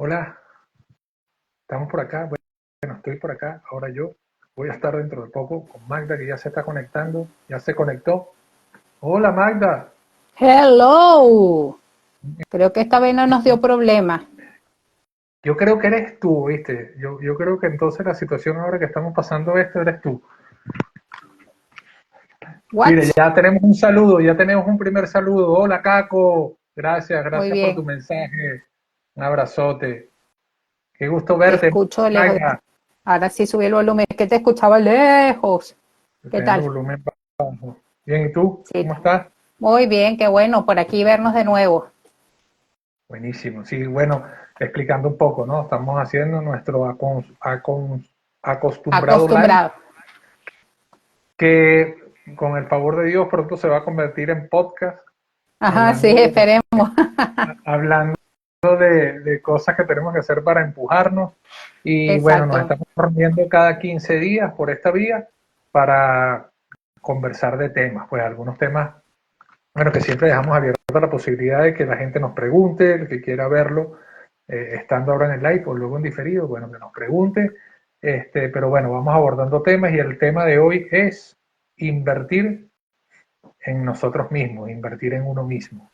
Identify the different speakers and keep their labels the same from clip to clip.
Speaker 1: Hola, estamos por acá. Bueno, estoy por acá. Ahora yo voy a estar dentro de poco con Magda, que ya se está conectando, ya se conectó. Hola, Magda.
Speaker 2: Hello. Creo que esta vez no nos dio problema.
Speaker 1: Yo creo que eres tú, ¿viste? Yo creo que entonces la situación ahora que estamos pasando esto eres tú. Mire,
Speaker 2: What?
Speaker 1: ya tenemos un saludo, ya tenemos un primer saludo. Hola, Caco. Gracias,
Speaker 2: Muy
Speaker 1: gracias por tu
Speaker 2: bien.
Speaker 1: mensaje. Un abrazote. Qué gusto
Speaker 2: Te
Speaker 1: verte,
Speaker 2: escucho lejos.
Speaker 1: Magda.
Speaker 2: Ahora sí subí el volumen. Es que te escuchaba lejos. ¿Qué
Speaker 1: Teniendo
Speaker 2: tal?
Speaker 1: volumen bajo. Bien, ¿y tú?
Speaker 2: Sí.
Speaker 1: ¿Cómo estás?
Speaker 2: Muy bien, qué bueno por aquí vernos de nuevo.
Speaker 1: Buenísimo, sí, bueno, explicando un poco, ¿no? Estamos haciendo nuestro acostumbrado live,
Speaker 2: Acostumbrado.
Speaker 1: que con el favor de Dios pronto se va a convertir en podcast,
Speaker 2: Ajá, sí,
Speaker 1: hablando
Speaker 2: esperemos.
Speaker 1: hablando de cosas que tenemos que hacer para empujarnos. Y bueno, nos
Speaker 2: Exacto.
Speaker 1: estamos reuniendo cada 15 días por esta vía para conversar de temas, pues algunos temas, bueno, que siempre dejamos abierta la posibilidad de que la gente nos pregunte, el que quiera verlo, estando ahora en el live o luego en diferido, bueno, que nos pregunte. Pero bueno, vamos abordando temas y el tema de hoy es invertir en nosotros mismos, invertir en uno mismo.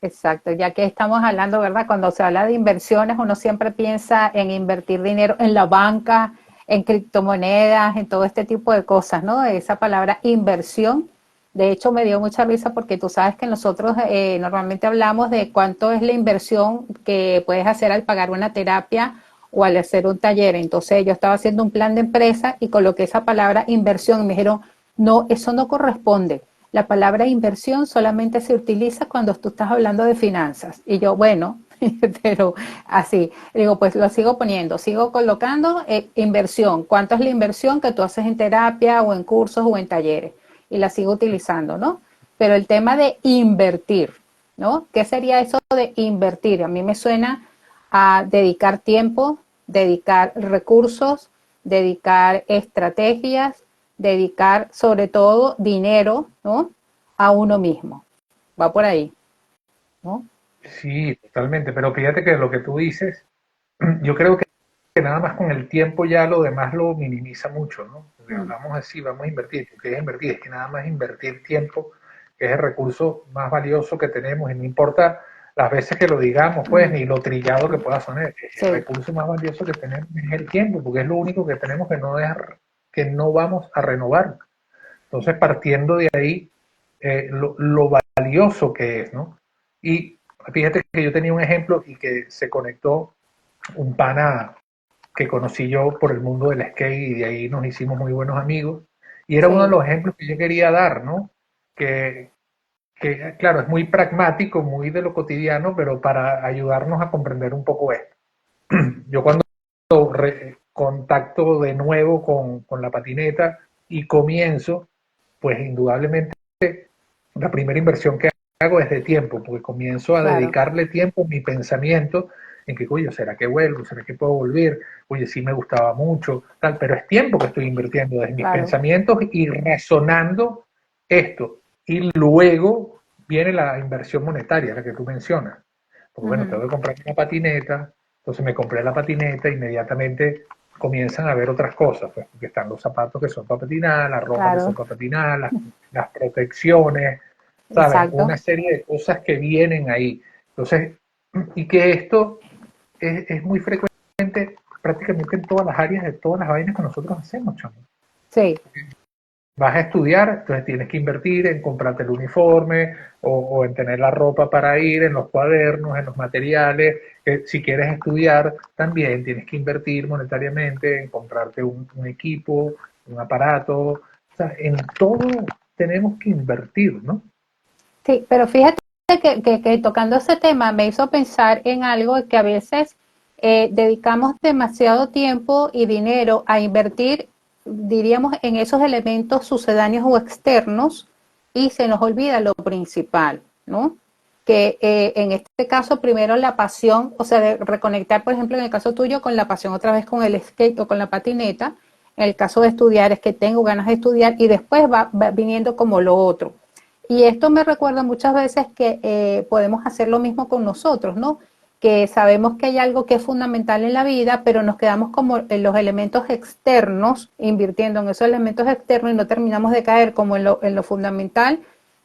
Speaker 2: Exacto, ya que estamos hablando, ¿verdad? Cuando se habla de inversiones, uno siempre piensa en invertir dinero en la banca, en criptomonedas, en todo este tipo de cosas, ¿no? Esa palabra inversión, de hecho, me dio mucha risa porque tú sabes que nosotros normalmente hablamos de cuánto es la inversión que puedes hacer al pagar una terapia o al hacer un taller. Entonces, yo estaba haciendo un plan de empresa y coloqué esa palabra inversión y me dijeron, no, eso no corresponde. La palabra inversión solamente se utiliza cuando tú estás hablando de finanzas. Y yo, bueno, pero así, digo, pues lo sigo poniendo, sigo colocando inversión. ¿Cuánto es la inversión que tú haces en terapia o en cursos o en talleres? Y la sigo utilizando, ¿no? Pero el tema de invertir, ¿no? ¿Qué sería eso de invertir? A mí me suena a dedicar tiempo, dedicar recursos, dedicar estrategias, dedicar sobre todo dinero, ¿no? A uno mismo. Va por ahí, ¿no?
Speaker 1: Sí, totalmente, pero fíjate que lo que tú dices, yo creo que nada más con el tiempo ya lo demás lo minimiza mucho, ¿no? Porque
Speaker 2: Mm.
Speaker 1: hablamos así, vamos a invertir, ¿qué es invertir? Es que nada más invertir tiempo, que es el recurso más valioso que tenemos, y no importa las veces que lo digamos, pues,
Speaker 2: Mm.
Speaker 1: ni lo trillado que pueda sonar, el
Speaker 2: Sí,
Speaker 1: recurso más valioso que tenemos es el tiempo, porque es lo único que tenemos que no vamos a renovar. Entonces, partiendo de ahí, lo valioso que es, ¿no? Y fíjate que yo tenía un ejemplo y que se conectó un pana que conocí yo por el mundo del skate y de ahí nos hicimos muy buenos amigos. Y era uno de
Speaker 2: sí,
Speaker 1: los ejemplos que yo quería dar, ¿no? Que, que claro, es muy pragmático, muy de lo cotidiano, pero para ayudarnos a comprender un poco esto. Yo cuando contacto de nuevo con la patineta y comienzo, pues indudablemente la primera inversión que hago es de tiempo, porque comienzo a
Speaker 2: claro.
Speaker 1: dedicarle tiempo, mi pensamiento, en que, oye, ¿será que vuelvo? ¿Será que puedo volver? Oye, sí me gustaba mucho, tal, pero es tiempo que estoy invirtiendo desde mis
Speaker 2: Claro.
Speaker 1: pensamientos y razonando esto. Y luego viene la inversión monetaria, la que tú mencionas. Porque bueno,
Speaker 2: Ujú.
Speaker 1: tengo que comprar una patineta, entonces me compré la patineta, inmediatamente comienzan a ver otras cosas, pues, porque están los zapatos que son para patinar, la ropa que son
Speaker 2: Claro,
Speaker 1: para patinar, las protecciones, ¿sabes?
Speaker 2: exacto.
Speaker 1: Una serie de cosas que vienen ahí. Entonces, y que esto es muy frecuente prácticamente en todas las áreas de todas las vainas que nosotros hacemos, chamo.
Speaker 2: Sí,
Speaker 1: Vas a estudiar, entonces tienes que invertir en comprarte el uniforme o en tener la ropa para ir, en los cuadernos, en los materiales. Si quieres estudiar, también tienes que invertir monetariamente en comprarte un equipo, un aparato. O sea, en todo tenemos que invertir, ¿no?
Speaker 2: sí, pero fíjate que tocando ese tema me hizo pensar en algo que a veces dedicamos demasiado tiempo y dinero a invertir, diríamos, en esos elementos sucedáneos o externos y se nos olvida lo principal, ¿no? Que en este caso primero la pasión, o sea, de reconectar, por ejemplo, en el caso tuyo con la pasión otra vez con el skate o con la patineta, en el caso de estudiar es que tengo ganas de estudiar y después va viniendo como lo otro. Y esto me recuerda muchas veces que podemos hacer lo mismo con nosotros, ¿no? que sabemos que hay algo que es fundamental en la vida, pero nos quedamos como en los elementos externos, invirtiendo en esos elementos externos y no terminamos de caer como en lo fundamental,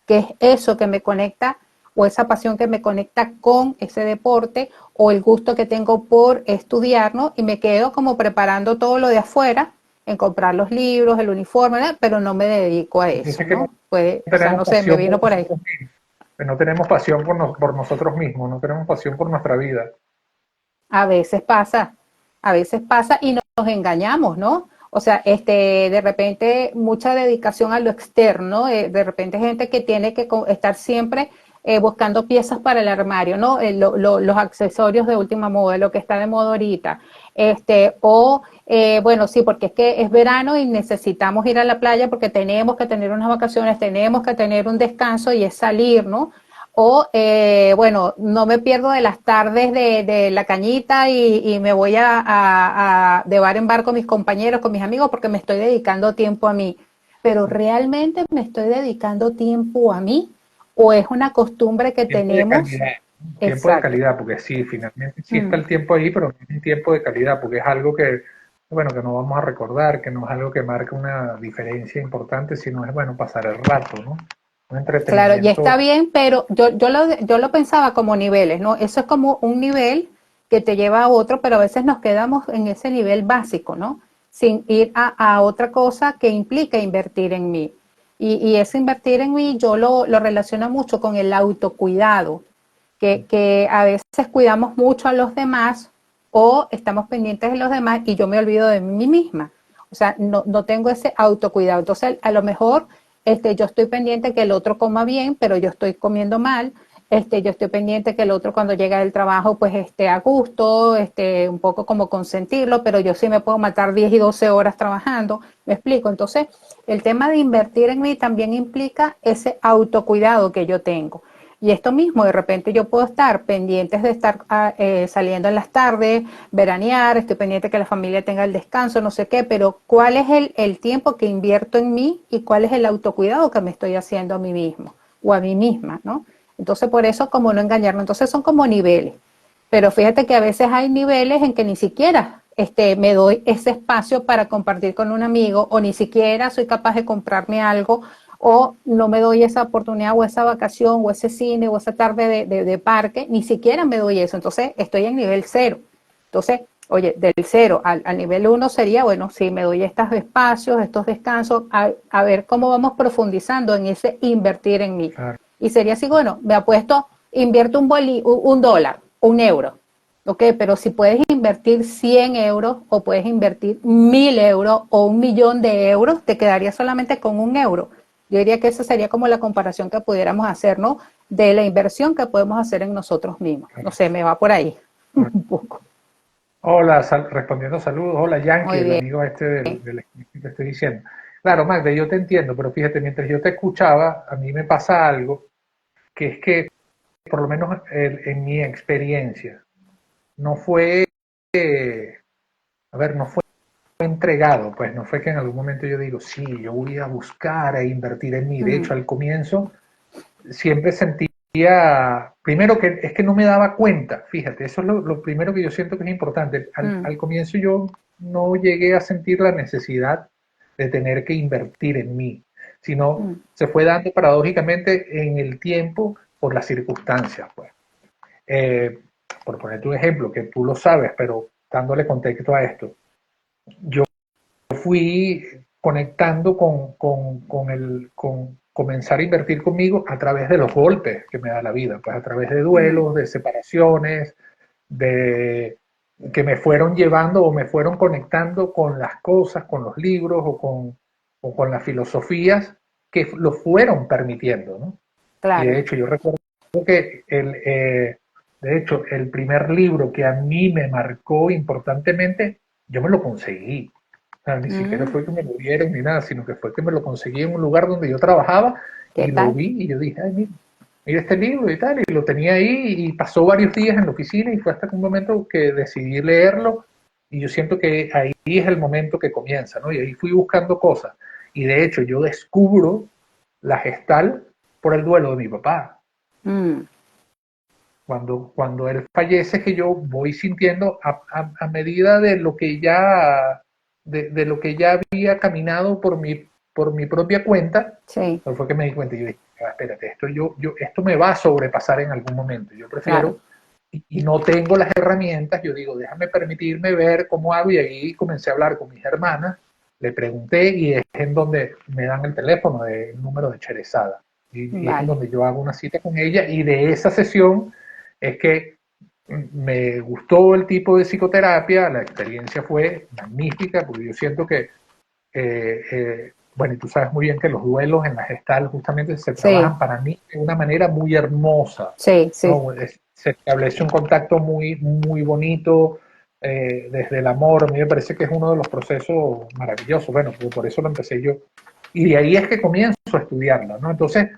Speaker 2: que es eso que me conecta o esa pasión que me conecta con ese deporte o el gusto que tengo por estudiar, ¿no? Y me quedo como preparando todo lo de afuera, en comprar los libros, el uniforme, ¿no? Pero no me dedico a eso,
Speaker 1: Dice que no
Speaker 2: ¿no? Puede, o sea,
Speaker 1: tenemos
Speaker 2: no sé, me
Speaker 1: pasión
Speaker 2: vino
Speaker 1: por
Speaker 2: por ahí.
Speaker 1: nosotros mismos, que no tenemos pasión por nosotros mismos, no tenemos pasión por nuestra vida.
Speaker 2: A veces pasa y nos engañamos, ¿no? O sea, de repente mucha dedicación a lo externo, de repente gente que tiene que estar siempre buscando piezas para el armario, ¿no? Los accesorios de última moda, lo que está de moda ahorita. Bueno, sí, porque es que es verano y necesitamos ir a la playa porque tenemos que tener unas vacaciones, tenemos que tener un descanso y es salir, ¿no? Bueno, no me pierdo de las tardes de la cañita y me voy de bar en bar con mis compañeros, con mis amigos, porque me estoy dedicando tiempo a mí. Pero ¿realmente me estoy dedicando tiempo a mí? ¿O es una costumbre que
Speaker 1: Tiempo de
Speaker 2: tenemos?
Speaker 1: calidad, tiempo de
Speaker 2: Exacto.
Speaker 1: calidad, porque sí, finalmente sí está
Speaker 2: Mm.
Speaker 1: el tiempo ahí, pero no es un tiempo de calidad, porque es algo que, bueno, que no vamos a recordar, que no es algo que marque una diferencia importante, sino es, bueno, pasar el rato, ¿no? Un
Speaker 2: Claro, y está
Speaker 1: entretenimiento.
Speaker 2: bien, pero yo lo pensaba como niveles, ¿no? Eso es como un nivel que te lleva a otro, pero a veces nos quedamos en ese nivel básico, ¿no? Sin ir a otra cosa que implica invertir en mí. Y ese invertir en mí yo lo relaciono mucho con el autocuidado, que a veces cuidamos mucho a los demás o estamos pendientes de los demás y yo me olvido de mí misma. O sea, no tengo ese autocuidado. Entonces, a lo mejor yo estoy pendiente que el otro coma bien, pero yo estoy comiendo mal. Yo estoy pendiente que el otro cuando llega del trabajo pues esté a gusto, un poco como consentirlo, pero yo sí me puedo matar 10 y 12 horas trabajando, me explico. Entonces, el tema de invertir en mí también implica ese autocuidado que yo tengo. Y esto mismo, de repente yo puedo estar pendientes de estar saliendo en las tardes, veranear, estoy pendiente que la familia tenga el descanso, no sé qué, pero ¿cuál es el tiempo que invierto en mí y cuál es el autocuidado que me estoy haciendo a mí mismo o a mí misma, ¿no? Entonces, por eso, como no engañarnos, entonces son como niveles. Pero fíjate que a veces hay niveles en que ni siquiera me doy ese espacio para compartir con un amigo o ni siquiera soy capaz de comprarme algo o no me doy esa oportunidad o esa vacación o ese cine o esa tarde de parque, ni siquiera me doy eso. Entonces estoy en nivel cero. Entonces, oye, del cero al nivel uno sería, bueno, sí, me doy estos espacios, estos descansos, a ver cómo vamos profundizando en ese invertir en mí.
Speaker 1: Claro.
Speaker 2: Y sería así, bueno, me apuesto, invierto un dólar, un euro. Ok, pero si puedes invertir 100 euros o puedes invertir 1000 euros o 1 millón de euros, te quedaría solamente con un euro. Yo diría que esa sería como la comparación que pudiéramos hacer, ¿no? De la inversión que podemos hacer en nosotros mismos. No sé, me va por ahí
Speaker 1: Claro.
Speaker 2: un poco.
Speaker 1: Hola, respondiendo saludos. Hola, Yankee,
Speaker 2: Muy
Speaker 1: el
Speaker 2: bien.
Speaker 1: amigo del que te estoy diciendo. Claro, Magda, yo te entiendo, pero fíjate, mientras yo te escuchaba, a mí me pasa algo, que es que, por lo menos en mi experiencia, no fue, a ver, no fue entregado, pues no fue que en algún momento yo digo, sí, yo voy a buscar e invertir en mí. De
Speaker 2: Mm,
Speaker 1: hecho, al comienzo siempre sentía, primero que es que no me daba cuenta, fíjate, eso es lo primero que yo siento que es importante.
Speaker 2: mm,
Speaker 1: Al comienzo yo no llegué a sentir la necesidad de tener que invertir en mí, sino
Speaker 2: mm,
Speaker 1: se fue dando paradójicamente en el tiempo por las circunstancias, pues. Eh, por ponerte un ejemplo, que tú lo sabes, pero dándole contexto a esto, yo fui conectando con comenzar a invertir conmigo a través de los golpes que me da la vida, pues a través de
Speaker 2: mm.
Speaker 1: duelos, de separaciones, de que me fueron llevando o me fueron conectando con las cosas, con los libros o con las filosofías que lo fueron permitiendo, ¿no? Y de
Speaker 2: Claro.
Speaker 1: hecho yo recuerdo que de hecho el primer libro que a mí me marcó importantemente, yo me lo conseguí. O sea, ni siquiera
Speaker 2: Mm,
Speaker 1: fue que me lo dieron ni nada, sino que fue que me lo conseguí en un lugar donde yo trabajaba
Speaker 2: ¿qué
Speaker 1: y lo
Speaker 2: tal?
Speaker 1: vi y yo dije, ay, mira, mira este libro y tal, y lo tenía ahí y pasó varios días en la oficina y fue hasta un momento que decidí leerlo y yo siento que ahí es el momento que comienza, ¿no? Y ahí fui buscando cosas. Y de hecho yo descubro la gestal por el duelo de mi papá.
Speaker 2: Mm,
Speaker 1: Cuando él fallece, que yo voy sintiendo a medida de lo que ya, de lo que ya había caminado por mi propia cuenta,
Speaker 2: sí,
Speaker 1: pero fue que me di cuenta y yo dije, "Ah, espérate, esto me va a sobrepasar en algún momento. Yo
Speaker 2: claro.
Speaker 1: prefiero, y no tengo las herramientas, yo digo, déjame permitirme ver cómo hago, y ahí comencé a hablar con mis hermanas, le pregunté y es en donde me dan el teléfono, el número de Cherezada. Y es en
Speaker 2: Vale.
Speaker 1: donde yo hago una cita con ella y de esa sesión es que me gustó el tipo de psicoterapia, la experiencia fue magnífica, porque yo siento que, bueno, y tú sabes muy bien que los duelos en la gestal justamente se
Speaker 2: Sí,
Speaker 1: trabajan para mí de una manera muy hermosa,
Speaker 2: sí, sí.
Speaker 1: ¿no? Se establece un contacto muy, muy bonito desde el amor, a mí me parece que es uno de los procesos maravillosos, bueno, por eso lo empecé yo, y de ahí es que comienzo a estudiarla, ¿no? Entonces,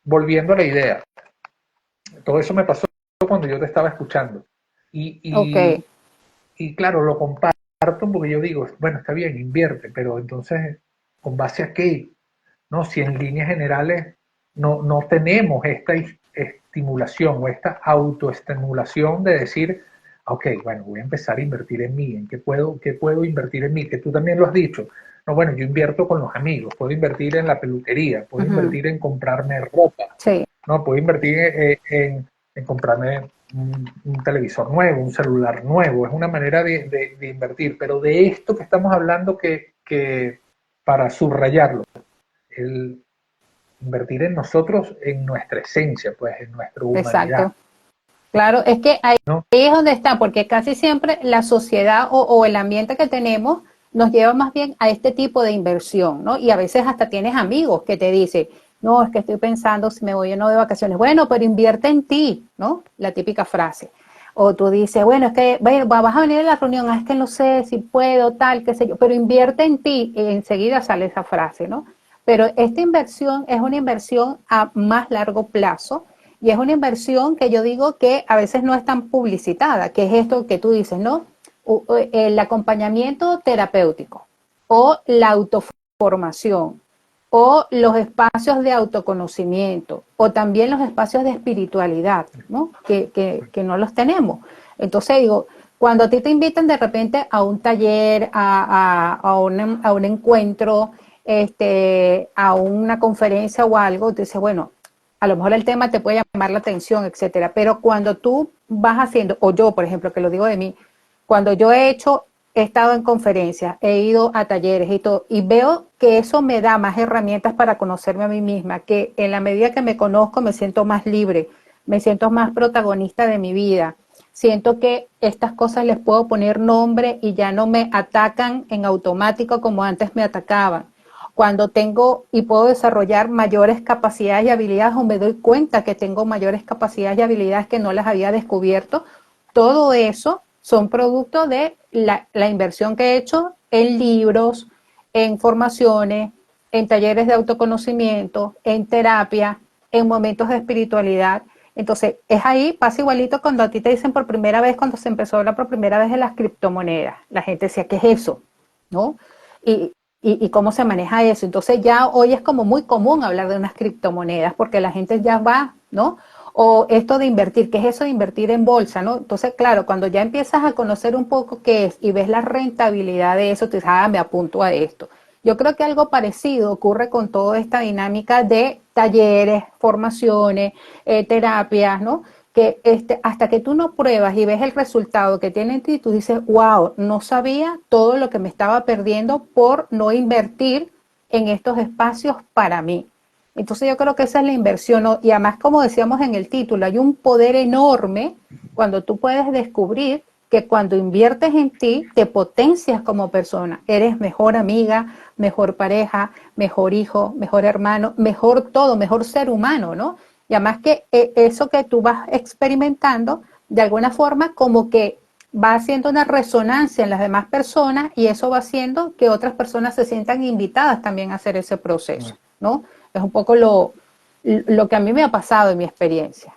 Speaker 1: volviendo a la idea, todo eso me pasó cuando yo te estaba escuchando. Y,
Speaker 2: Ok,
Speaker 1: y, y claro, lo comparto porque yo digo, bueno, está bien, invierte, pero entonces, ¿con base a qué? ¿No? Si en líneas generales no tenemos esta estimulación o esta autoestimulación de decir, ok, bueno, voy a empezar a invertir en mí, qué puedo invertir en mí, que tú también lo has dicho. No, bueno, yo invierto con los amigos, puedo invertir en la peluquería, puedo
Speaker 2: ujú,
Speaker 1: invertir en comprarme ropa,
Speaker 2: sí,
Speaker 1: no, puedo invertir en comprarme un televisor nuevo, un celular nuevo, es una manera de invertir, pero de esto que estamos hablando que para subrayarlo, el invertir en nosotros, en nuestra esencia, pues en nuestra humanidad,
Speaker 2: exacto. Claro, es que
Speaker 1: ¿no?
Speaker 2: ahí es donde está, porque casi siempre la sociedad o el ambiente que tenemos nos lleva más bien a este tipo de inversión, ¿no? Y a veces hasta tienes amigos que te dicen, no, es que estoy pensando si me voy o no de vacaciones. Bueno, pero invierte en ti, ¿no? La típica frase. O tú dices, bueno, es que bueno, vas a venir a la reunión, es que no sé si puedo, tal, qué sé yo, pero invierte en ti, y enseguida sale esa frase, ¿no? Pero esta inversión es una inversión a más largo plazo y es una inversión que yo digo que a veces no es tan publicitada, que es esto que tú dices, ¿no? El acompañamiento terapéutico o la autoformación o los espacios de autoconocimiento o también los espacios de espiritualidad, ¿no? Que no los tenemos. Entonces digo, cuando a ti te invitan de repente a un taller, a un encuentro, a una conferencia o algo, tú dices, bueno, a lo mejor el tema te puede llamar la atención, etcétera, pero cuando tú vas haciendo, o yo, por ejemplo, que lo digo de mí, cuando yo he estado en conferencias, he ido a talleres y todo, y veo que eso me da más herramientas para conocerme a mí misma, que en la medida que me conozco me siento más libre, me siento más protagonista de mi vida, siento que estas cosas les puedo poner nombre y ya no me atacan en automático como antes me atacaban. Cuando tengo y puedo desarrollar mayores capacidades y habilidades o me doy cuenta que tengo mayores capacidades y habilidades que no las había descubierto, todo eso son producto de la inversión que he hecho en libros, en formaciones, en talleres de autoconocimiento, en terapia, en momentos de espiritualidad. Entonces, es ahí, pasa igualito cuando a ti te dicen por primera vez, cuando se empezó a hablar por primera vez de las criptomonedas. La gente decía, ¿qué es eso? ¿No? Y, y cómo se maneja eso. Entonces ya hoy es como muy común hablar de unas criptomonedas porque la gente ya va, ¿no? O esto de invertir, ¿qué es eso de invertir en bolsa, no? Entonces, claro, cuando ya empiezas a conocer un poco qué es y ves la rentabilidad de eso, te dices, ah, me apunto a esto. Yo creo que algo parecido ocurre con toda esta dinámica de talleres, formaciones, terapias, ¿no? Que hasta que tú no pruebas y ves el resultado que tiene en ti, tú dices, wow, no sabía todo lo que me estaba perdiendo por no invertir en estos espacios para mí. Entonces yo creo que esa es la inversión, ¿no? Y además, como decíamos en el título, hay un poder enorme cuando tú puedes descubrir que cuando inviertes en ti, te potencias como persona. Eres mejor amiga, mejor pareja, mejor hijo, mejor hermano, mejor todo, mejor ser humano, ¿no? Y además que eso que tú vas experimentando, de alguna forma, como que va haciendo una resonancia en las demás personas y eso va haciendo que otras personas se sientan invitadas también a hacer ese proceso, ¿no? Es un poco lo que a mí me ha pasado en mi experiencia.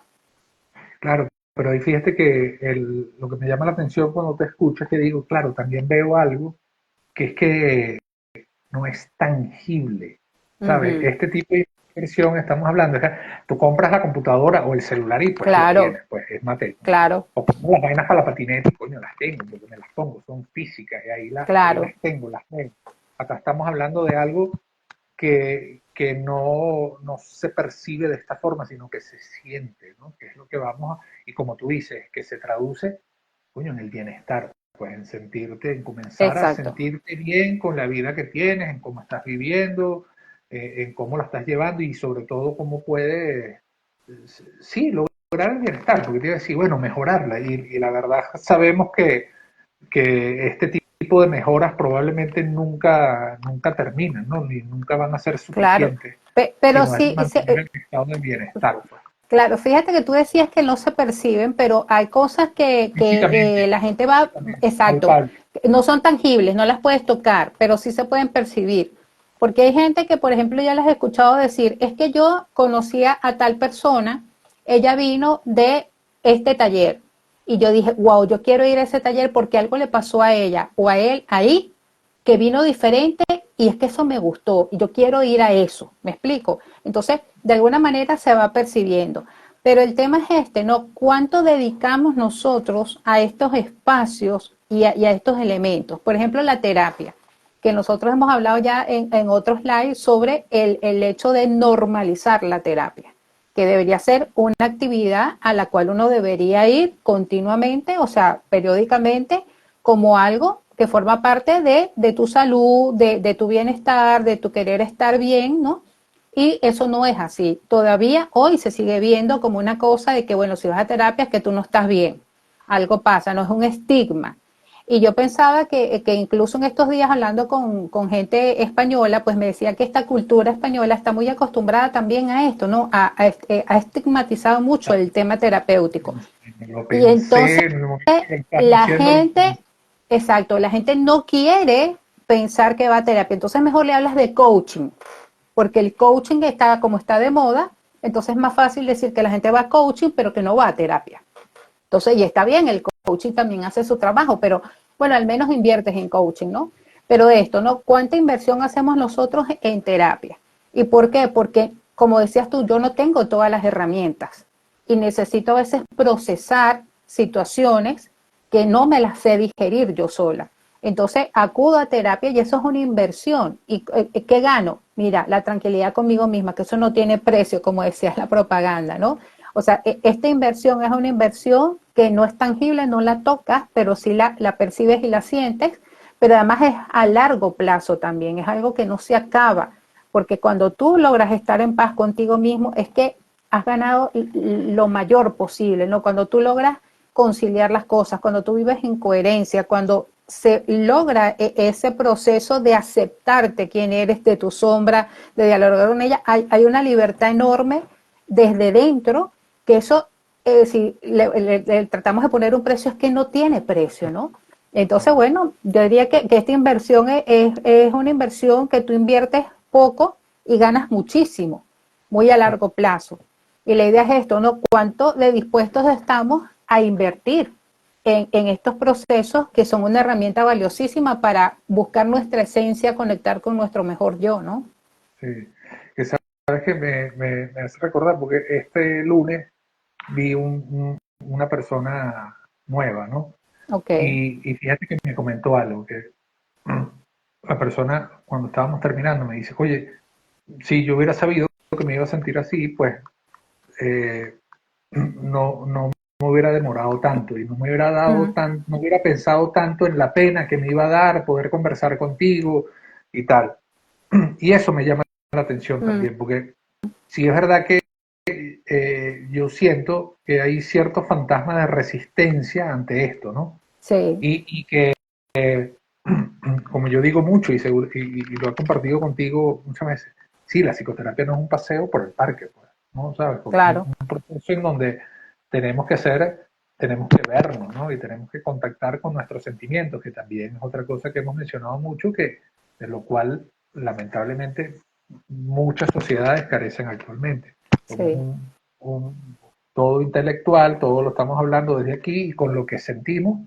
Speaker 1: Claro, pero ahí fíjate que lo que me llama la atención cuando te escucho es que digo, claro, también veo algo que es que no es tangible,
Speaker 2: Uh
Speaker 1: ¿sabes?
Speaker 2: -huh.
Speaker 1: Este tipo de versión estamos hablando? Es que tú compras la computadora o el celular y pues lo
Speaker 2: Claro,
Speaker 1: tienes, pues es material.
Speaker 2: claro,
Speaker 1: O pongo las vainas para la patineta y coño, las tengo, porque me las pongo, son físicas y ahí
Speaker 2: claro.
Speaker 1: las tengo, las tengo. Acá estamos hablando de algo que no se percibe de esta forma, sino que se siente, ¿no? Que es lo que vamos a, y como tú dices, que se traduce, coño, en el bienestar, pues en sentirte, en comenzar a
Speaker 2: Exacto.
Speaker 1: sentirte bien con la vida que tienes, en cómo estás viviendo, en cómo la estás llevando y sobre todo cómo puedes, sí, lograr el bienestar, porque te iba a decir, bueno, mejorarla. Y la verdad sabemos que este tipo de mejoras probablemente nunca terminan, ¿no? Ni nunca van a ser
Speaker 2: Claro.
Speaker 1: suficientes,
Speaker 2: Pero
Speaker 1: sino es
Speaker 2: sí,
Speaker 1: mantener el estado de bienestar, pues.
Speaker 2: claro, fíjate que tú decías que no se perciben, pero hay cosas que
Speaker 1: Físicamente,
Speaker 2: la gente va, exacto,
Speaker 1: palpable.
Speaker 2: no son tangibles, no las puedes tocar, pero sí se pueden percibir. Porque hay gente que, por ejemplo, ya les he escuchado decir, es que yo conocía a tal persona, ella vino de este taller. Y yo dije, wow, yo quiero ir a ese taller porque algo le pasó a ella o a él ahí que vino diferente y es que eso me gustó y yo quiero ir a eso, ¿me explico? Entonces, de alguna manera se va percibiendo. Pero el tema es este, ¿no? ¿Cuánto dedicamos nosotros a estos espacios y a estos elementos? Por ejemplo, la terapia, que nosotros hemos hablado ya en otros lives sobre el hecho de normalizar la terapia, que debería ser una actividad a la cual uno debería ir continuamente, o sea, periódicamente, como algo que forma parte de tu salud, de tu bienestar, de tu querer estar bien, ¿no? Y eso no es así. Todavía hoy se sigue viendo como una cosa de que, bueno, si vas a terapia es que tú no estás bien. Algo pasa, no es un estigma. Y yo pensaba que incluso en estos días hablando con gente española, pues me decía que esta cultura española está muy acostumbrada también a esto, ¿no? Ha estigmatizado mucho el tema terapéutico.
Speaker 1: Lo
Speaker 2: Y entonces
Speaker 1: pensé en el momento que estás
Speaker 2: la
Speaker 1: diciendo.
Speaker 2: gente, exacto, la gente no quiere pensar que va a terapia. Entonces mejor le hablas de coaching, porque el coaching está como está de moda, entonces es más fácil decir que la gente va a coaching, pero que no va a terapia. Entonces, y está bien, el coaching también hace su trabajo, pero bueno, al menos inviertes en coaching, ¿no? Pero esto, ¿no? ¿Cuánta inversión hacemos nosotros en terapia? ¿Y por qué? Porque, como decías tú, yo no tengo todas las herramientas y necesito a veces procesar situaciones que no me las sé digerir yo sola. Entonces acudo a terapia y eso es una inversión. ¿Y qué gano? Mira, la tranquilidad conmigo misma, que eso no tiene precio, como decía la propaganda, ¿no? O sea, esta inversión es una inversión que no es tangible, no la tocas, pero sí la percibes y la sientes, pero además es a largo plazo también, es algo que no se acaba, porque cuando tú logras estar en paz contigo mismo, es que has ganado lo mayor posible, ¿no? Cuando tú logras conciliar las cosas, cuando tú vives en coherencia, cuando se logra ese proceso de aceptarte quién eres, de tu sombra, de dialogar con ella, hay una libertad enorme desde dentro, que eso, si le tratamos de poner un precio, es que no tiene precio, ¿no? Entonces, bueno, yo diría que esta inversión es una inversión que tú inviertes poco y ganas muchísimo, muy a largo plazo. Y la idea es esto, ¿no? ¿Cuánto de dispuestos estamos a invertir en estos procesos que son una herramienta valiosísima para buscar nuestra esencia, conectar con nuestro mejor yo, ¿no?
Speaker 1: Sí, que sabes que me hace recordar, porque este lunes vi una persona nueva, ¿no?
Speaker 2: Ok.
Speaker 1: Y fíjate que me comentó algo, que la persona cuando estábamos terminando me dice, oye, si yo hubiera sabido que me iba a sentir así, pues eh, no me hubiera demorado tanto y no me hubiera
Speaker 2: Mm,
Speaker 1: no hubiera pensado tanto en la pena que me iba a dar poder conversar contigo y tal. Y eso me llama la atención
Speaker 2: mm,
Speaker 1: también, porque sí es verdad que yo siento que hay cierto fantasma de resistencia ante esto, ¿no?
Speaker 2: sí,
Speaker 1: Y que, como yo digo mucho y lo he compartido contigo muchas veces, sí, la psicoterapia no es un paseo por el parque, pues, ¿no? ¿Sabes? Porque es
Speaker 2: claro,
Speaker 1: un proceso en donde tenemos que ser, tenemos que vernos, ¿no? Y tenemos que contactar con nuestros sentimientos, que también es otra cosa que hemos mencionado mucho, que de lo cual lamentablemente muchas sociedades carecen actualmente. Somos
Speaker 2: sí,
Speaker 1: todo intelectual, todo lo estamos hablando desde aquí y con lo que sentimos,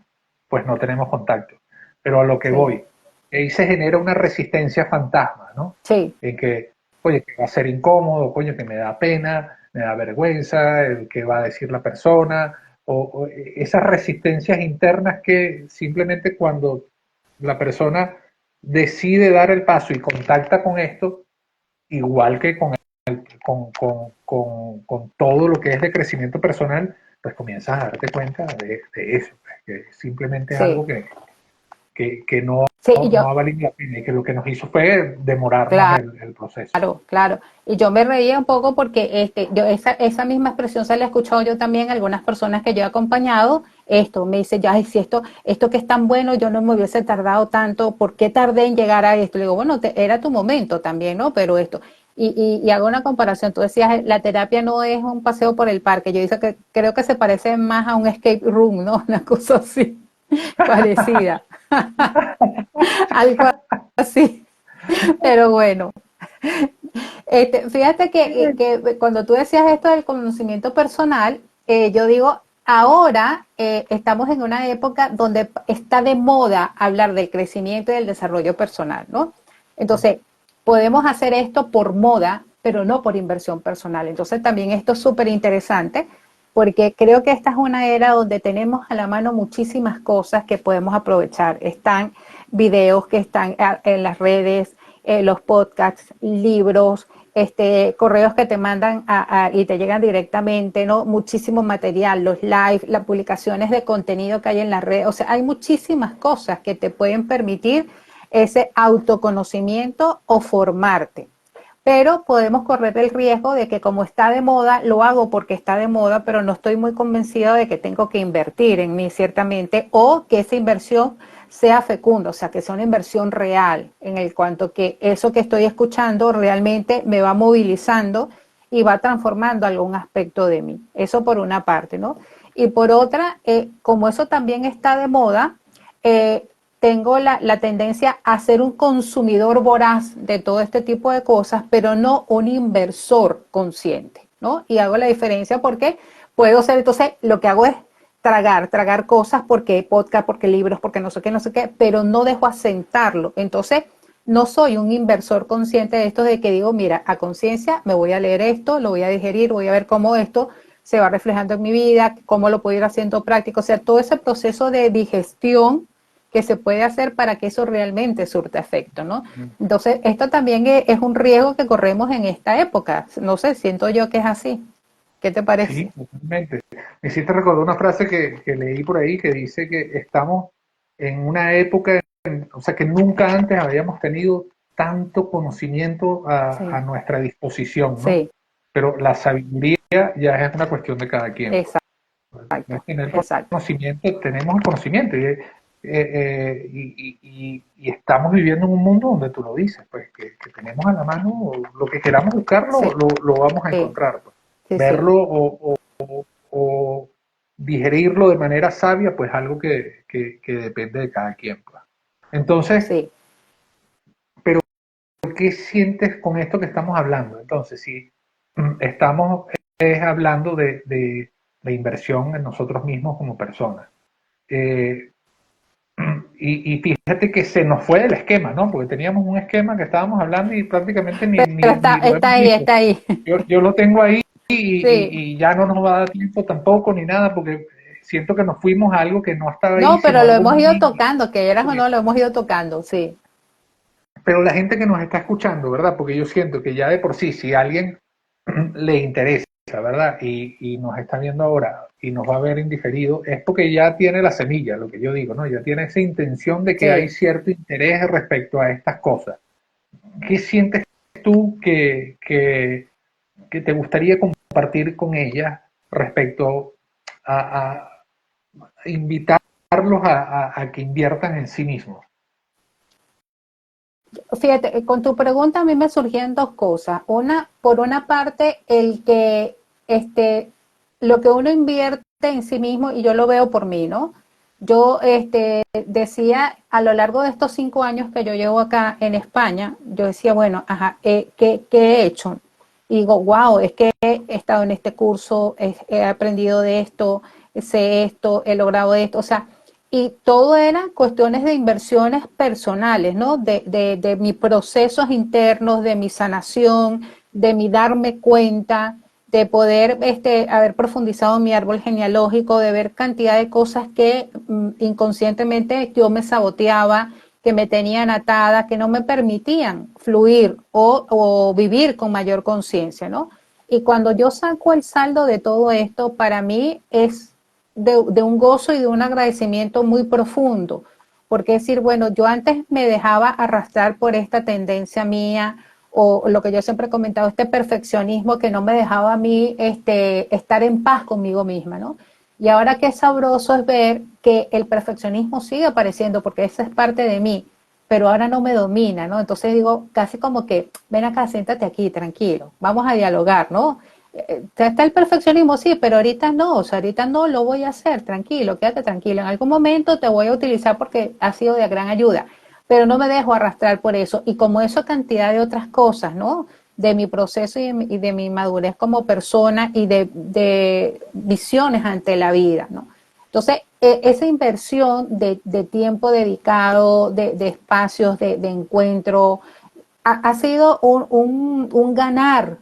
Speaker 1: pues no tenemos contacto. Pero a lo que
Speaker 2: sí,
Speaker 1: voy, ahí se genera una resistencia fantasma, ¿no?
Speaker 2: sí,
Speaker 1: En que, oye, que va a ser incómodo, coño, que me da pena, me da vergüenza, el que va a decir la persona, o esas resistencias internas que simplemente cuando la persona decide dar el paso y contacta con esto, igual que con todo lo que es de crecimiento personal, pues comienzas a darte cuenta de eso, pues, que simplemente es
Speaker 2: Sí,
Speaker 1: algo que no,
Speaker 2: sí, y
Speaker 1: no
Speaker 2: yo,
Speaker 1: ha valido la pena y que lo que nos hizo fue demorarnos
Speaker 2: claro.
Speaker 1: el proceso.
Speaker 2: Claro, claro. Y yo me reía un poco porque yo esa misma expresión se la he escuchado yo también a algunas personas que yo he acompañado. Esto me dice, ya, ay, si esto que es tan bueno, yo no me hubiese tardado tanto, ¿por qué tardé en llegar a esto? Le digo, bueno, era tu momento también, ¿no? Pero esto. Y hago una comparación. Tú decías, la terapia no es un paseo por el parque. Yo dice que creo que se parece más a un escape room, ¿no? Una cosa así, parecida. Algo así. Pero bueno. Fíjate que cuando tú decías esto del conocimiento personal, yo digo, ahora estamos en una época donde está de moda hablar del crecimiento y del desarrollo personal, ¿no? Entonces, podemos hacer esto por moda, pero no por inversión personal. Entonces, también esto es súper interesante porque creo que esta es una era donde tenemos a la mano muchísimas cosas que podemos aprovechar. Están videos que están en las redes, los podcasts, libros, correos que te mandan y te llegan directamente, ¿no? Muchísimo material, los live, las publicaciones de contenido que hay en las redes, o sea, hay muchísimas cosas que te pueden permitir ese autoconocimiento o formarte. Pero podemos correr el riesgo de que como está de moda, lo hago porque está de moda, pero no estoy muy convencido de que tengo que invertir en mí ciertamente o que esa inversión sea fecunda, o sea, que sea una inversión real, en el cuanto que eso que estoy escuchando realmente me va movilizando y va transformando algún aspecto de mí. Eso por una parte, ¿no? Y por otra, como eso también está de moda, tengo la tendencia a ser un consumidor voraz de todo este tipo de cosas, pero no un inversor consciente, ¿no? Y hago la diferencia porque puedo ser, entonces, lo que hago es tragar cosas porque podcast, porque libros, porque no sé qué, pero no dejo asentarlo. Entonces, no soy un inversor consciente de esto de que digo, mira, a conciencia me voy a leer esto, lo voy a digerir, voy a ver cómo esto se va reflejando en mi vida, cómo lo puedo ir haciendo práctico, o sea, todo ese proceso de digestión que se puede hacer para que eso realmente surta efecto, ¿no? Entonces, esto también es un riesgo que corremos en esta época. No sé, siento yo que es así. ¿Qué te
Speaker 1: Sí,
Speaker 2: parece?
Speaker 1: totalmente. Me hiciste recordar una frase que leí por ahí que dice que estamos en una época, o sea, que nunca antes habíamos tenido tanto conocimiento a
Speaker 2: Sí,
Speaker 1: nuestra disposición, ¿no?
Speaker 2: sí,
Speaker 1: Pero la sabiduría ya es una cuestión de cada quien, pues. No
Speaker 2: exacto,
Speaker 1: es tener
Speaker 2: exacto.
Speaker 1: conocimiento, tenemos el conocimiento y estamos viviendo en un mundo donde tú lo dices, pues que tenemos a la mano lo que queramos buscarlo,
Speaker 2: Sí,
Speaker 1: lo vamos a
Speaker 2: sí,
Speaker 1: encontrar, pues.
Speaker 2: sí, sí.
Speaker 1: Verlo o digerirlo de manera sabia, pues algo que depende de cada quien, pues. Entonces,
Speaker 2: Sí.
Speaker 1: pero ¿qué sientes con esto que estamos hablando? Entonces, si estamos hablando de inversión en nosotros mismos como personas, eh, y fíjate que se nos fue del esquema, ¿no? Porque teníamos un esquema que estábamos hablando y prácticamente
Speaker 2: Pero
Speaker 1: ni lo
Speaker 2: está
Speaker 1: hemos
Speaker 2: ahí,
Speaker 1: visto.
Speaker 2: está ahí.
Speaker 1: Yo lo tengo ahí
Speaker 2: Sí.
Speaker 1: y ya no nos va a dar tiempo tampoco ni nada porque siento que nos fuimos a algo que no estaba ahí,
Speaker 2: No,
Speaker 1: sino
Speaker 2: pero lo
Speaker 1: algo
Speaker 2: hemos ido
Speaker 1: muy
Speaker 2: tocando, que eras o no, lo hemos ido tocando, sí.
Speaker 1: pero la gente que nos está escuchando, ¿verdad? Porque yo siento que ya de por sí, si a alguien le interesa, ¿verdad? Y nos está viendo ahora y nos va a ver indiferido, es porque ya tiene la semilla, lo que yo digo, ¿no? Ya tiene esa intención de que hay
Speaker 2: Sí.
Speaker 1: cierto interés respecto a estas cosas. ¿Qué sientes tú que te gustaría compartir con ella respecto a invitarlos a que inviertan en sí mismos?
Speaker 2: Fíjate, con tu pregunta a mí me surgían dos cosas. Una, por una parte, el que lo que uno invierte en sí mismo, y yo lo veo por mí, ¿no? Yo decía, a lo largo de estos 5 años que yo llevo acá en España, yo decía, bueno, ajá, ¿qué he hecho? Y digo, wow, es que he estado en este curso, he aprendido de esto, sé esto, he logrado esto. O sea, y todo eran cuestiones de inversiones personales, ¿no? De mis procesos internos, de mi sanación, de mi darme cuenta, de poder haber profundizado en mi árbol genealógico, de ver cantidad de cosas que inconscientemente yo me saboteaba, que me tenían atada, que no me permitían fluir o vivir con mayor conciencia, ¿no? Y cuando yo saco el saldo de todo esto, para mí es de un gozo y de un agradecimiento muy profundo, porque es decir, bueno, yo antes me dejaba arrastrar por esta tendencia mía o lo que yo siempre he comentado, este perfeccionismo que no me dejaba a mí estar en paz conmigo misma, ¿no? Y ahora qué sabroso es ver que el perfeccionismo sigue apareciendo porque esa es parte de mí, pero ahora no me domina, ¿no? Entonces digo, casi como que, ven acá, siéntate aquí, tranquilo, vamos a dialogar, ¿no? Está el perfeccionismo, sí, pero ahorita no, o sea, ahorita no lo voy a hacer, tranquilo, quédate tranquilo, en algún momento te voy a utilizar porque ha sido de gran ayuda, pero no me dejo arrastrar por eso, y como eso cantidad de otras cosas, ¿no? De mi proceso y de mi madurez como persona y de visiones ante la vida, ¿no? Entonces, esa inversión de tiempo dedicado, de espacios de encuentro, ha sido un ganar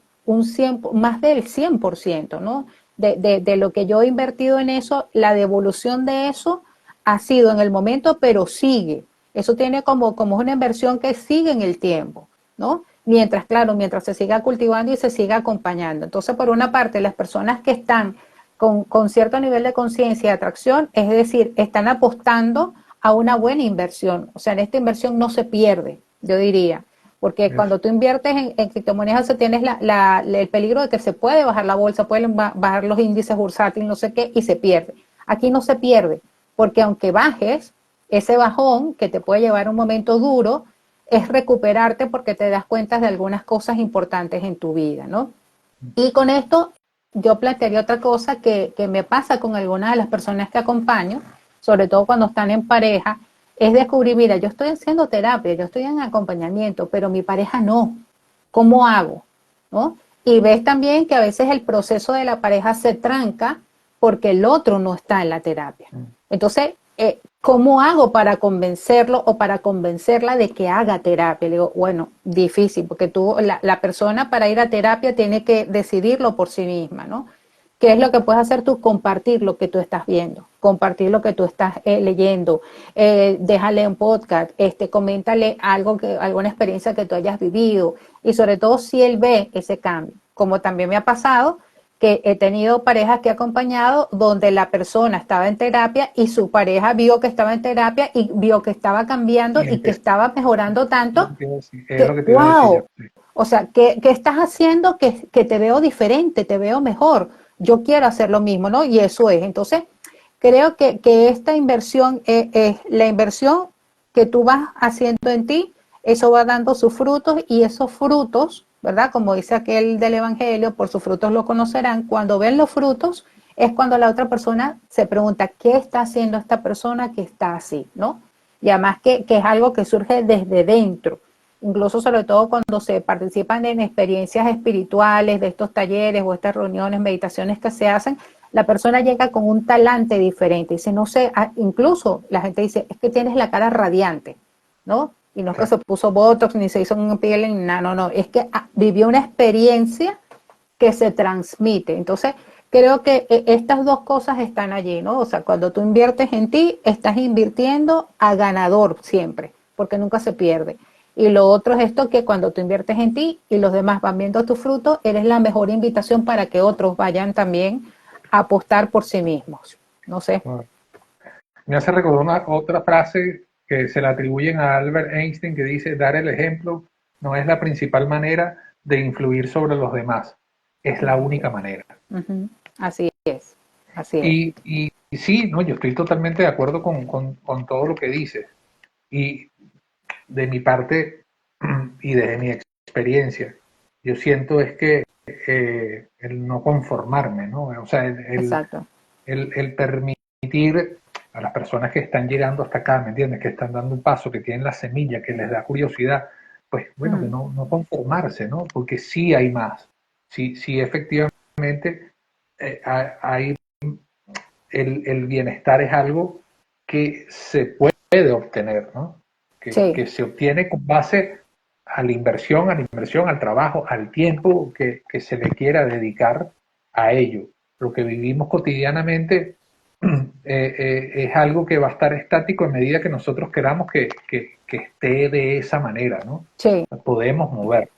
Speaker 2: más del 100%, ¿no? De lo que yo he invertido en eso, la devolución de eso ha sido en el momento, pero sigue. Eso tiene como una inversión que sigue en el tiempo, ¿no? Mientras, claro, mientras se siga cultivando y se siga acompañando. Entonces, por una parte, las personas que están con cierto nivel de conciencia y atracción, es decir, están apostando a una buena inversión. O sea, en esta inversión no se pierde, yo diría. Porque
Speaker 1: Eso.
Speaker 2: cuando tú inviertes en criptomonedas, tienes el peligro de que se puede bajar la bolsa, pueden bajar los índices bursátiles, no sé qué, y se pierde. Aquí no se pierde, porque aunque bajes, ese bajón que te puede llevar a un momento duro, es recuperarte porque te das cuenta de algunas cosas importantes en tu vida, ¿no? Y con esto yo plantearía otra cosa que me pasa con algunas de las personas que acompaño, sobre todo cuando están en pareja, es descubrir, mira, yo estoy haciendo terapia, yo estoy en acompañamiento, pero mi pareja no. ¿Cómo hago? ¿No? Y ves también que a veces el proceso de la pareja se tranca porque el otro no está en la terapia. Entonces, ¿cómo hago para convencerlo o para convencerla de que haga terapia? Le digo, bueno, difícil, porque la persona para ir a terapia tiene que decidirlo por sí misma, ¿no? ¿Qué es lo que puedes hacer tú? Compartir lo que tú estás viendo, compartir lo que tú estás leyendo, déjale un podcast, coméntale alguna experiencia que tú hayas vivido y sobre todo si él ve ese cambio, como también me ha pasado que he tenido parejas que he acompañado donde la persona estaba en terapia y su pareja vio que estaba en terapia y vio que estaba cambiando
Speaker 1: Y
Speaker 2: y que
Speaker 1: empecé,
Speaker 2: estaba mejorando tanto
Speaker 1: es lo
Speaker 2: que,
Speaker 1: que te iba a decir yo.
Speaker 2: wow, o sea, ¿qué estás haciendo que te veo diferente, te veo mejor? Yo quiero hacer lo mismo, ¿no? Y eso es. Entonces, creo que esta inversión es la inversión que tú vas haciendo en ti, eso va dando sus frutos y esos frutos, ¿verdad? Como dice aquel del Evangelio, por sus frutos lo conocerán. Cuando ven los frutos es cuando la otra persona se pregunta, ¿qué está haciendo esta persona que está así, ¿no? Y además que es algo que surge desde dentro, incluso sobre todo cuando se participan en experiencias espirituales de estos talleres o estas reuniones, meditaciones que se hacen, la persona llega con un talante diferente. Dice, no sé, incluso la gente dice, es que tienes la cara radiante, ¿no? Y no es que se puso botox ni se hizo un piel ni nada, no, no, es que vivió una experiencia que se transmite. Entonces, creo que estas dos cosas están allí, ¿no? O sea, cuando tú inviertes en ti, estás invirtiendo a ganador siempre, porque nunca se pierde. Y lo otro es esto, que cuando tú inviertes en ti y los demás van viendo tu fruto, eres la mejor invitación para que otros vayan también a apostar por sí mismos. No sé.
Speaker 1: Me hace recordar otra frase que se le atribuyen a Albert Einstein que dice, dar el ejemplo no es la principal manera de influir sobre los demás, es la única manera.
Speaker 2: Uh-huh. Así es, así es.
Speaker 1: Y sí, no, yo estoy totalmente de acuerdo con todo lo que dices. Y de mi parte y desde mi experiencia, yo siento es que el no conformarme, ¿no? O sea,
Speaker 2: Exacto.
Speaker 1: el permitir a las personas que están llegando hasta acá, ¿me entiendes? Que están dando un paso, que tienen la semilla, que les da curiosidad, pues bueno, que
Speaker 2: Mm.
Speaker 1: no conformarse, ¿no? Porque sí hay más, sí efectivamente hay el bienestar es algo que se puede obtener, ¿no?
Speaker 2: Sí,
Speaker 1: Que se obtiene con base a la inversión, al trabajo, al tiempo que se le quiera dedicar a ello. Lo que vivimos cotidianamente es algo que va a estar estático en medida que nosotros queramos que esté de esa manera, ¿no?
Speaker 2: sí.
Speaker 1: Podemos mover,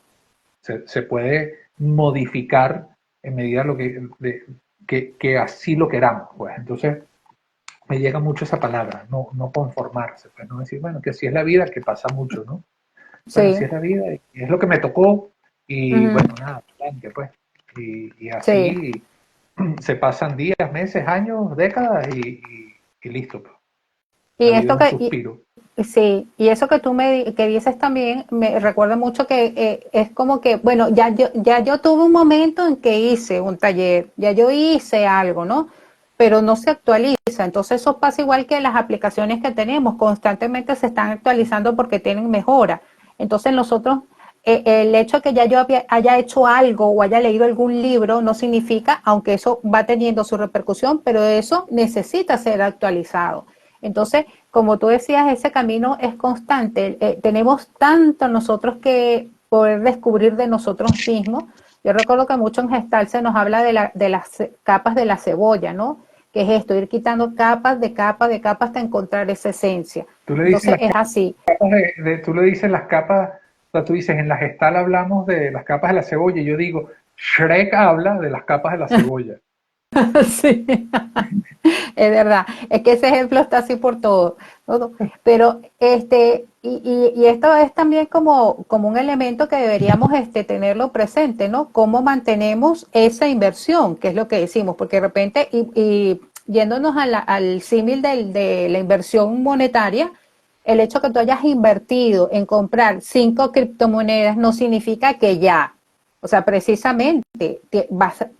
Speaker 1: se puede modificar en medida que así lo queramos, pues. Entonces, me llega mucho esa palabra, no conformarse, pues no decir, bueno, que así es la vida, que pasa mucho, ¿no? Bueno, así
Speaker 2: Sí,
Speaker 1: es la vida, y es lo que me tocó, y
Speaker 2: ujú,
Speaker 1: bueno, nada, adelante, pues. Y
Speaker 2: sí.
Speaker 1: así se pasan días, meses, años, décadas, y listo, pues.
Speaker 2: Y
Speaker 1: La vida
Speaker 2: esto
Speaker 1: es un
Speaker 2: que,
Speaker 1: suspiro.
Speaker 2: sí, y eso que tú que dices también me recuerda mucho que es como que, bueno, ya yo tuve un momento en que hice un taller, ya yo hice algo, ¿no? Pero no se actualiza. Entonces eso pasa igual que las aplicaciones que tenemos, constantemente se están actualizando porque tienen mejora. Entonces nosotros, el hecho de que ya yo haya hecho algo o haya leído algún libro no significa, aunque eso va teniendo su repercusión, pero eso necesita ser actualizado. Entonces, como tú decías, ese camino es constante. Tenemos tanto nosotros que poder descubrir de nosotros mismos. Yo recuerdo que mucho en Gestal se nos habla de las capas de la cebolla, ¿no? Que es esto, ir quitando capas de capa de capa hasta encontrar esa esencia.
Speaker 1: Tú le dices
Speaker 2: Entonces
Speaker 1: las
Speaker 2: es así.
Speaker 1: capas tú le dices las capas, o sea, tú dices, en la gestal hablamos de las capas de la cebolla, y yo digo, Shrek habla de las capas de la cebolla.
Speaker 2: Sí. Es verdad, es que ese ejemplo está así por todo, todo. Pero y esto es también como un elemento que deberíamos tenerlo presente, ¿no? Cómo mantenemos esa inversión, que es lo que decimos, porque de repente, y yéndonos al símil de la inversión monetaria, el hecho que tú hayas invertido en comprar 5 criptomonedas no significa que ya, o sea, precisamente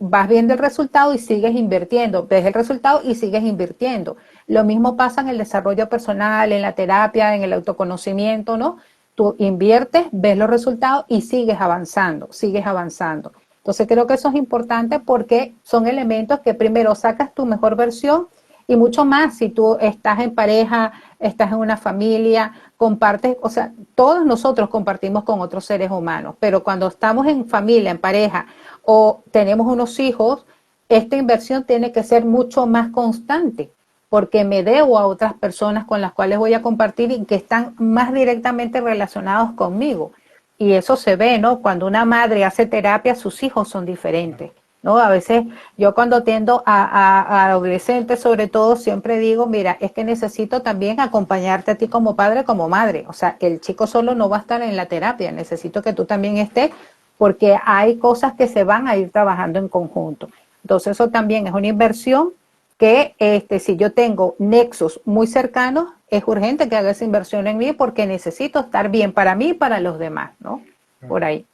Speaker 2: vas viendo el resultado y sigues invirtiendo, ves el resultado y sigues invirtiendo. Lo mismo pasa en el desarrollo personal, en la terapia, en el autoconocimiento, ¿no? Tú inviertes, ves los resultados y sigues avanzando, sigues avanzando. Entonces creo que eso es importante porque son elementos que primero sacas tu mejor versión y mucho más si tú estás en pareja, estás en una familia, compartes, o sea, todos nosotros compartimos con otros seres humanos, pero cuando estamos en familia, en pareja o tenemos unos hijos, esta inversión tiene que ser mucho más constante porque me debo a otras personas con las cuales voy a compartir y que están más directamente relacionados conmigo. Y eso se ve, ¿no? Cuando una madre hace terapia, sus hijos son diferentes, ¿no? A veces yo cuando atiendo a adolescentes, sobre todo, siempre digo, mira, es que necesito también acompañarte a ti como padre, como madre. O sea, el chico solo no va a estar en la terapia, necesito que tú también estés porque hay cosas que se van a ir trabajando en conjunto. Entonces eso también es una inversión que si yo tengo nexos muy cercanos, es urgente que haga esa inversión en mí porque necesito estar bien para mí y para los demás, ¿no? Por ahí.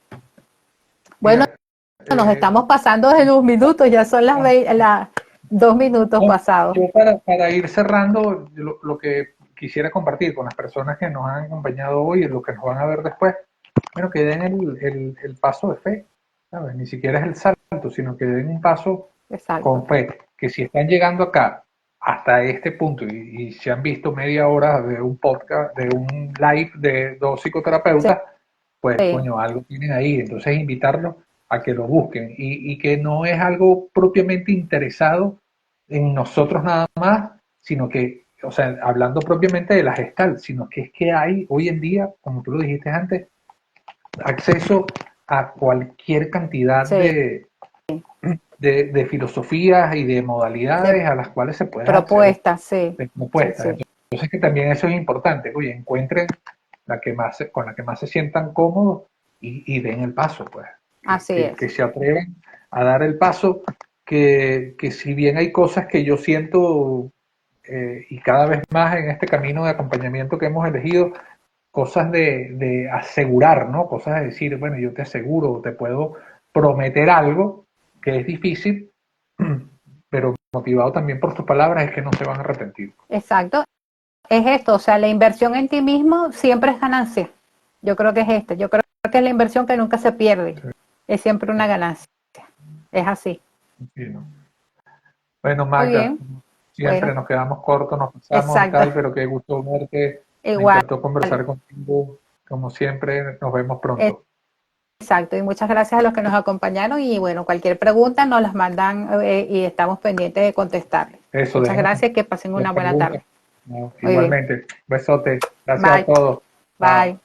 Speaker 2: Bueno,
Speaker 1: Mira,
Speaker 2: nos
Speaker 1: eh,
Speaker 2: estamos pasando de 2 minutos, ya son las 2 minutos
Speaker 1: no,
Speaker 2: pasados.
Speaker 1: yo para ir cerrando, lo que quisiera compartir con las personas que nos han acompañado hoy y los que nos van a ver después, bueno, que den el paso de fe, ¿sabes? Ni siquiera es el salto, sino que den un paso
Speaker 2: Exacto.
Speaker 1: con fe, que si están llegando acá hasta este punto y se han visto media hora de un podcast, de un live de dos psicoterapeutas, pues
Speaker 2: Sí,
Speaker 1: coño, algo tienen ahí, entonces invitarlos a que lo busquen y que no es algo propiamente interesado en nosotros nada más, sino que, o sea, hablando propiamente de la gestal, sino que es que hay hoy en día, como tú lo dijiste antes, acceso a cualquier cantidad
Speaker 2: sí,
Speaker 1: de filosofías y de
Speaker 2: de
Speaker 1: modalidades a las cuales se puede acceder,
Speaker 2: propuestas, sí,
Speaker 1: de
Speaker 2: sí,
Speaker 1: propuestas.
Speaker 2: sí,
Speaker 1: Entonces que también eso es importante, oye, encuentren con la que más se sientan cómodos y den el paso, pues,
Speaker 2: así es.
Speaker 1: que se atrevan a dar el paso, que si bien hay cosas que yo siento y cada vez más en este camino de acompañamiento que hemos elegido, cosas de asegurar, ¿no? Cosas de decir, bueno, yo te aseguro, te puedo prometer algo que es difícil, pero motivado también por tus palabras es que no se van a arrepentir.
Speaker 2: Exacto. Es esto, o sea, la inversión en ti mismo siempre es ganancia. Yo creo que es esto, yo creo que es la inversión que nunca se pierde,
Speaker 1: Sí,
Speaker 2: es siempre una ganancia. Es así.
Speaker 1: sí, ¿no? Bueno,
Speaker 2: Muy
Speaker 1: Magda,
Speaker 2: bien.
Speaker 1: siempre
Speaker 2: Bueno,
Speaker 1: nos quedamos cortos, nos pasamos y
Speaker 2: exacto.
Speaker 1: tal, pero qué gusto verte. Me
Speaker 2: Igual.
Speaker 1: encantó conversar contigo. Como siempre, nos vemos pronto.
Speaker 2: Exacto. Y muchas gracias a los que nos acompañaron. Y bueno, cualquier pregunta nos las mandan y estamos pendientes de contestarles.
Speaker 1: Eso,
Speaker 2: Muchas
Speaker 1: déjenos
Speaker 2: gracias y que pasen
Speaker 1: las
Speaker 2: una buena
Speaker 1: preguntas.
Speaker 2: tarde.
Speaker 1: No,
Speaker 2: Muy bien.
Speaker 1: igualmente, besote. Gracias a
Speaker 2: Bye.
Speaker 1: todos. Chao.
Speaker 2: Bye.